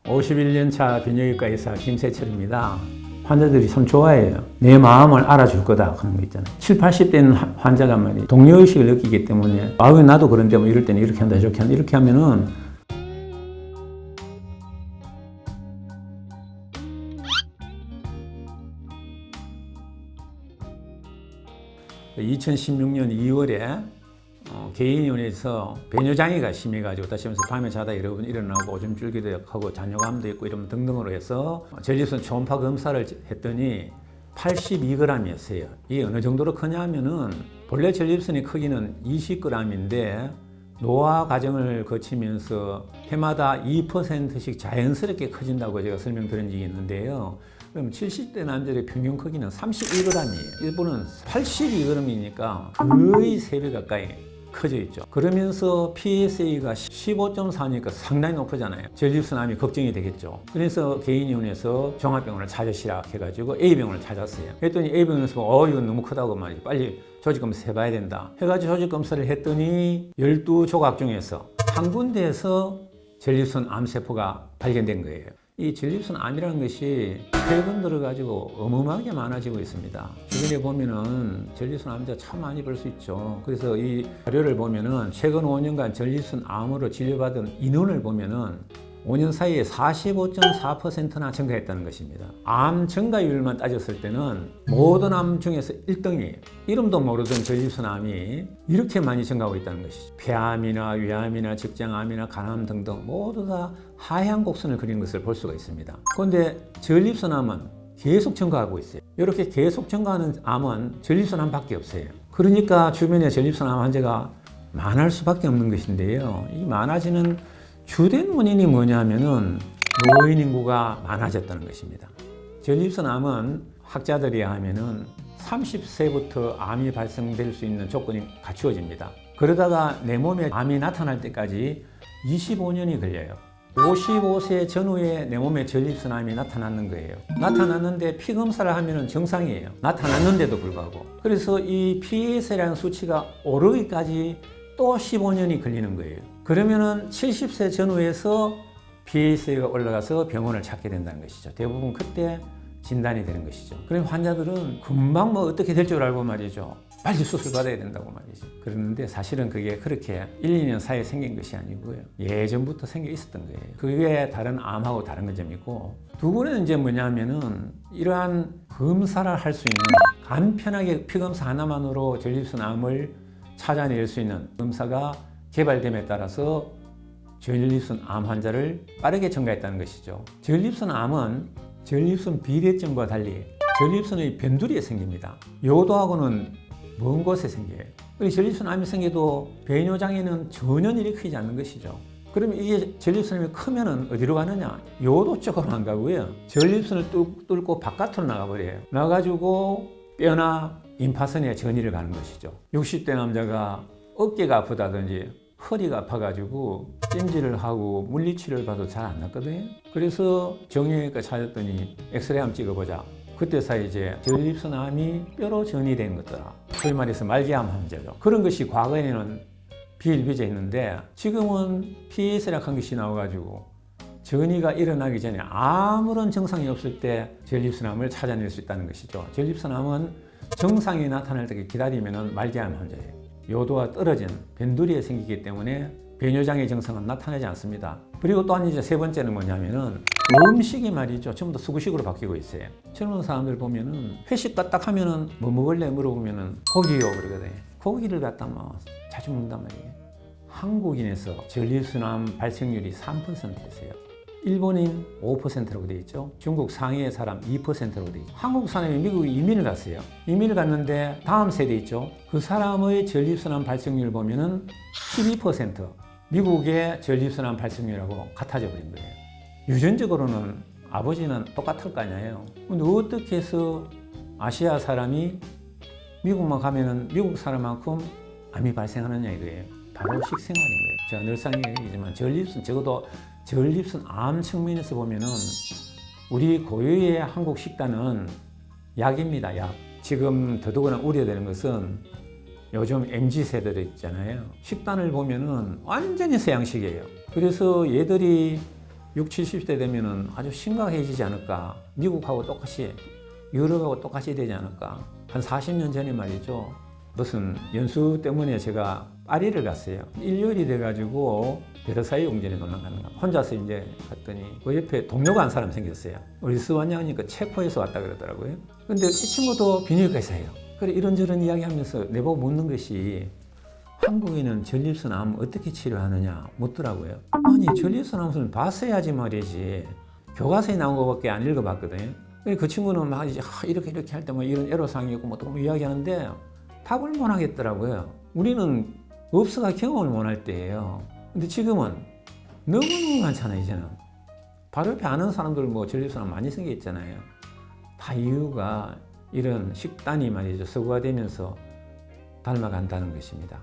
51년 차 비뇨기과 의사 김세철입니다. 환자들이 참 좋아해요. 내 마음을 알아줄 거다 하는 거 있잖아요. 7, 80대는 환자가 말이에요. 동료의식을 느끼기 때문에 왜 나도 그런데 뭐 이럴 때는 이렇게 한다 저렇게 한다 이렇게 하면은 2016년 2월에 개인위원회에서 배뇨장애가 심해가지고 다시 하면서 밤에 자다 여러분 일어나고 오줌 줄기도 하고 잔뇨감도 있고 이러면 등등으로 해서 전립선 초음파 검사를 했더니 82g이었어요. 이게 어느 정도로 크냐 하면은 본래 전립선의 크기는 20g인데 노화 과정을 거치면서 해마다 2%씩 자연스럽게 커진다고 제가 설명드린 적이 있는데요. 그럼 70대 남자의 평균 크기는 31g이에요. 일본은 82g이니까 거의 3배 가까이 커져 있죠. 그러면서 PSA가 15.4니까 상당히 높아잖아요. 전립선암이 걱정이 되겠죠. 그래서 개인위원회에서 종합병원을 찾으시라 해가지고 A병원을 찾았어요. 했더니 A병원에서 이건 너무 크다고 말이죠. 빨리 조직검사 해봐야 된다. 해가지고 조직검사를 했더니 12조각 중에서 한 군데에서 전립선 암세포가 발견된 거예요. 이 전립선 암이라는 것이 최근 들어가지고 어마어마하게 많아지고 있습니다. 주변에 보면은 전립선 암자 참 많이 볼 수 있죠. 그래서 이 자료를 보면은 최근 5년간 전립선 암으로 진료받은 인원을 보면은 5년 사이에 45.4%나 증가했다는 것입니다. 암 증가율만 따졌을 때는 모든 암 중에서 1등이에요. 이름도 모르던 전립선 암이 이렇게 많이 증가하고 있다는 것이죠. 폐암이나 위암이나 직장암이나 간암 등등 모두 다 하향 곡선을 그린 것을 볼 수가 있습니다. 그런데 전립선 암은 계속 증가하고 있어요. 이렇게 계속 증가하는 암은 전립선 암밖에 없어요. 그러니까 주변에 전립선 암 환자가 많을 수밖에 없는 것인데요. 이 많아지는 주된 원인이 뭐냐면은 노인 인구가 많아졌다는 것입니다. 전립선 암은 학자들이 하면은 30세부터 암이 발생될 수 있는 조건이 갖추어집니다. 그러다가 내 몸에 암이 나타날 때까지 25년이 걸려요. 55세 전후에 내 몸에 전립선 암이 나타나는 거예요. 나타났는데 피 검사를 하면은 정상이에요. 나타났는데도 불구하고. 그래서 이 PSA라는 수치가 오르기까지 또 15년이 걸리는 거예요. 그러면은 70세 전후에서 PSA가 올라가서 병원을 찾게 된다는 것이죠. 대부분 그때 진단이 되는 것이죠. 그럼 환자들은 금방 뭐 어떻게 될 줄 알고 말이죠. 빨리 수술 받아야 된다고 말이죠. 그런데 사실은 그게 그렇게 1, 2년 사이에 생긴 것이 아니고요. 예전부터 생겨 있었던 거예요. 그게 다른 암하고 다른 점이고, 두 번째는 이제 뭐냐면은 이러한 검사를 할 수 있는 간편하게 피검사 하나만으로 전립선 암을 찾아낼 수 있는 검사가 개발됨에 따라서 전립선 암 환자를 빠르게 증가했다는 것이죠. 전립선 암은 전립선 비대증과 달리 전립선의 변두리에 생깁니다. 요도하고는 먼 곳에 생겨요. 전립선 암이 생겨도 배뇨장애는 전혀 일으키지 않는 것이죠. 그러면 이게 전립선이 크면은 어디로 가느냐? 요도 쪽으로 안 가고요. 전립선을 뚫고 바깥으로 나가버려요. 나가지고 뼈나 임파선에 전이를 가는 것이죠. 60대 남자가 어깨가 아프다든지 허리가 아파가지고 찜질을 하고 물리치료를 받아도 잘 안 낫거든요. 그래서 정형외과 찾았더니 엑스레이 한번 찍어보자. 그때서 이제 전립선 암이 뼈로 전이된 것더라. 소위 말해서 말기암 환자죠. 그런 것이 과거에는 비일비재했는데 지금은 PSA라는 것이 나와가지고 전이가 일어나기 전에 아무런 증상이 없을 때 전립선 암을 찾아낼 수 있다는 것이죠. 전립선 암은 증상이 나타날 때까지 기다리면 말기암 환자예요. 요도가 떨어진 변두리에 생기기 때문에 배뇨장애 증상은 나타나지 않습니다. 그리고 또한 이제 세 번째는 뭐냐면은 음식이 말이죠. 전부 다 수구식으로 바뀌고 있어요. 젊은 사람들 보면은 회식 딱 하면은 뭐 먹을래 물어보면은 고기요 그러거든요. 고기를 갖다 뭐 자주 먹는단 말이에요. 한국인에서 전립선암 발생률이 3%였어요. 일본인 5%라고 되어 있죠. 중국 상해 사람 2%라고 되어 있죠. 한국 사람이 미국에 이민을 갔어요. 이민을 갔는데 다음 세대 있죠. 그 사람의 전립선암 발생률 보면은 12%. 미국의 전립선암 발생률하고 같아져 버린 거예요. 유전적으로는 아버지는 똑같을 거 아니에요. 근데 어떻게 해서 아시아 사람이 미국만 가면은 미국 사람만큼 암이 발생하느냐 이거예요. 바로 식생활인 거예요. 제가 늘상 얘기하지만 적어도 전립선 암 측면에서 보면은 우리 고유의 한국 식단은 약입니다. 약. 지금 더더구나 우려되는 것은 요즘 MZ세대들 있잖아요. 식단을 보면은 완전히 서양식이에요. 그래서 얘들이 6, 70대 되면은 아주 심각해지지 않을까. 미국하고 똑같이, 유럽하고 똑같이 되지 않을까. 한 40년 전에 말이죠. 무슨 연수 때문에 제가 파리를 갔어요. 일요일이 돼가지고 베르사유 궁전에 놀러 가는 거야. 혼자서 이제 갔더니 그 옆에 동료가 한 사람 생겼어요. 어디서 왔냐 하니까 체코에서 왔다 그러더라고요. 근데 이 친구도 비뇨기과에서 해요. 그래 이런저런 이야기하면서 내보고 묻는 것이 한국인은 전립선암 어떻게 치료하느냐 묻더라고요. 아니 전립선암은 봤어야지 말이지. 교과서에 나온 것밖에 안 읽어봤거든요. 그 친구는 막 이제 이렇게 할 때 뭐 이런 애로사항이 있고 뭐 또 이야기하는데 답을 못 하겠더라고요. 우리는 없어가 경험을 못 할 때예요. 근데 지금은 너무 많잖아요, 이제는. 바로 옆에 아는 사람들 뭐 전립선암 많이 생겨 있잖아요. 다 이유가 이런 식단이 말이죠. 서구화되면서 닮아간다는 것입니다.